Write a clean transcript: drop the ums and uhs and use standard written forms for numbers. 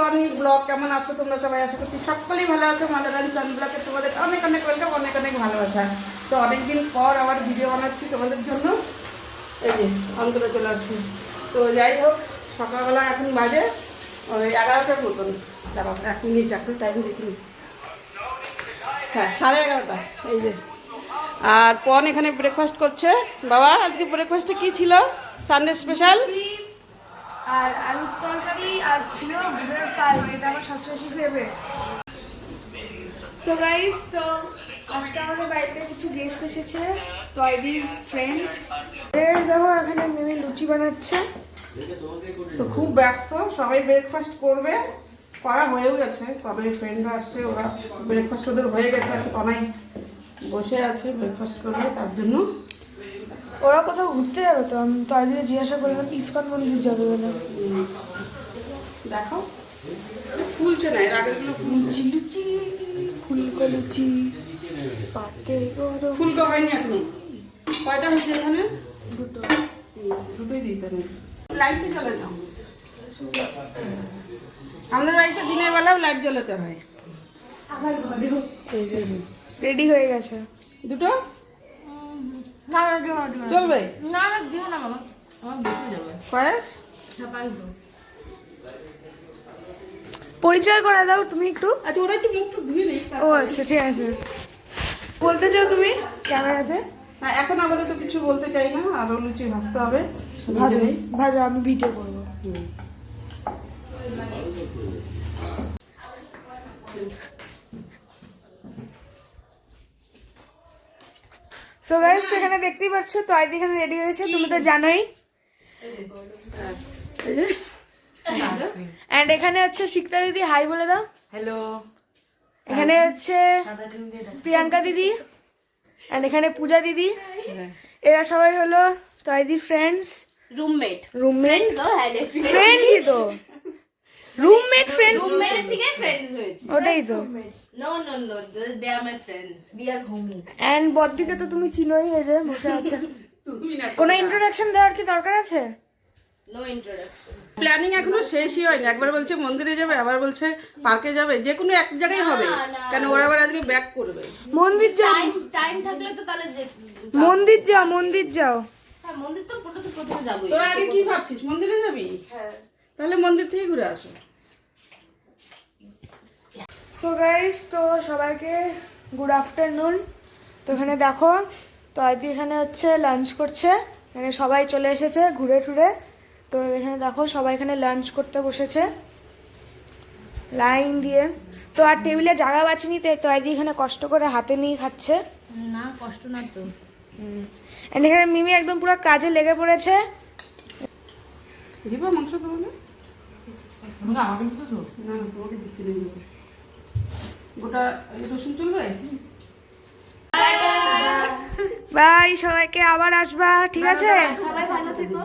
পানি ব্লগ কেমন আছো তোমরা সবাই? আশা করছি সকলেই ভালো আছো। মাদার রানী সান ব্লগে তোমাদের অনেক অনেক ওয়েলকাম, অনেক অনেক ভালোবাসা। তো অনেকদিন পর আবার ভিডিও বানাচ্ছি তোমাদের জন্য। এই যে অন্তরে চলে আসছি। তো যাই হোক, সকালবেলা এখন বাজে ওই 11টার মতন। দাঁড়াও 1 মিনিট, একটু টাইম দেখিনি। হ্যাঁ 11:30। এই যে আর পন এখানে ব্রেকফাস্ট করছে। বাবা আজকে ব্রেকফাস্টে কি ছিল? সানডে স্পেশাল আর আলুর তরকারি আর ছিল গুড়ের পাল, যেটা আমার সবচেয়ে ফেভারিট। সো গাইস, তো আজকে আমাদের বাড়িতে কিছু গেস্ট এসেছে, তয়দির ফ্রেন্ডস। দেখো এখানে মিমি লুচি বানাচ্ছে। তো খুব ব্যস্ত, সবাই ব্রেকফাস্ট করবে, করা হয়েও গেছে। কবে ফ্রেন্ডরা আসছে, ওরা ব্রেকফাস্ট ওদের হয়ে গেছে, এখন অনেক বসে আছে ব্রেকফাস্ট করবে, তার জন্য। ওরা কোথাও ঘুরতে যাবে, তো আমি তয়দিকে জিজ্ঞাসা করলাম ইস্কন মন্দির যাবে বলে। দেখো ফুলছে না, এর আগেরগুলো লুচি লুচি ফুলকো লুচি পাতে গরম। ফুলকো হয়নি এখন। কয়টা হয়েছে এখানে? দুটো। দুটোই দিতে নেই, লাইটটা জ্বালে নাও। আমাদের বাড়িতে দিনের বেলাও লাইট জ্বালাতে হয়। রেডি হয়ে গেছে দুটো না না দিও না দিও না চলবে? না না দিও না বাবা, আমার বেশি যাবে। পায়েস পরিচয় করে দাও তুমি একটু। আচ্ছা, ওরা একটু মুখ ধুয়ে নেই। ও আচ্ছা ঠিক আছে, বলতে চাও তুমি ক্যামেরাতে? হ্যাঁ, এখন আপাতত কিছু বলতে চাই না, আরো লুচি ভাজতে হবে। ভাজো ভাজো, আমি ভিডিও করবো। সো গাইস, এখানে দেখতেই পাচ্ছ তয়দি এখানে রেডি হয়েছে, তুমি তো জানোই। এন্ড এখানে হচ্ছে শিক্তা দিদি, হাই বলে দাও। হ্যালো। এখানে হচ্ছে প্রিয়াঙ্কা দিদি, এন্ড এখানে পূজা দিদি। এরা সবাই হলো তয়দির ফ্রেন্ডস, রুমমেট রুমমেট। তো হ্যাঁ ডেফিনেটলি ফ্রেন্ডসই তো, রুমমেট ফ্রেন্ডস, রুমমেটের থেকে ফ্রেন্ডস হয়েছে। ওটাই তো। No no no, they are my friends, we are homies. And বদ্দিকে তো তুমি চিনোই, এই যে বসে আছে। তুমি না, কোনো ইন্ট্রোডাকশন দেওয়ার কি দরকার আছে? No introduction. প্ল্যানিং এখনো শেষই হয়নি। একবার বলছে মন্দিরে যাবে, আবার বলছে পার্কে যাবে, যে কোনো এক জায়গায় হবে। কেন ওরা আবার আজকে ব্যাক করবে। মন্দির যাও, টাইম থাকলে তো তাহলে যে মন্দির যাও, মন্দির যাও। হ্যাঁ মন্দির তো পুরো তো প্রথমে যাবোই। তোরা আগে কি ভাবছিস, মন্দিরে যাবি? হ্যাঁ তাহলে মন্দির থেকে ঘুরে আসো। সো গাইস, তো সবাইকে গুড আফটারনুন। তো এখানে দেখো তয়দি এখানে হচ্ছে লাঞ্চ করছে, এখানে সবাই চলে এসেছে ঘুরে টুরে। তো এখানে দেখো সবাই এখানে লাঞ্চ করতে বসেছে লাইন দিয়ে। তো আর টেবিলে জায়গা বাঁচেনি, তাই তয়দি এখানে কষ্ট করে হাতে নিয়ে খাচ্ছে। না কষ্ট না তো। এন্ড এখানে মিমি একদম পুরো কাজে লেগে পড়েছে। দিবা মাংস তোমাকে? না, তোমাকে দিচ্ছি না। গোটা রসুন চলবে? বাই, সবাইকে আবার আসবা, ঠিক আছে? সবাই ভালো থেকো।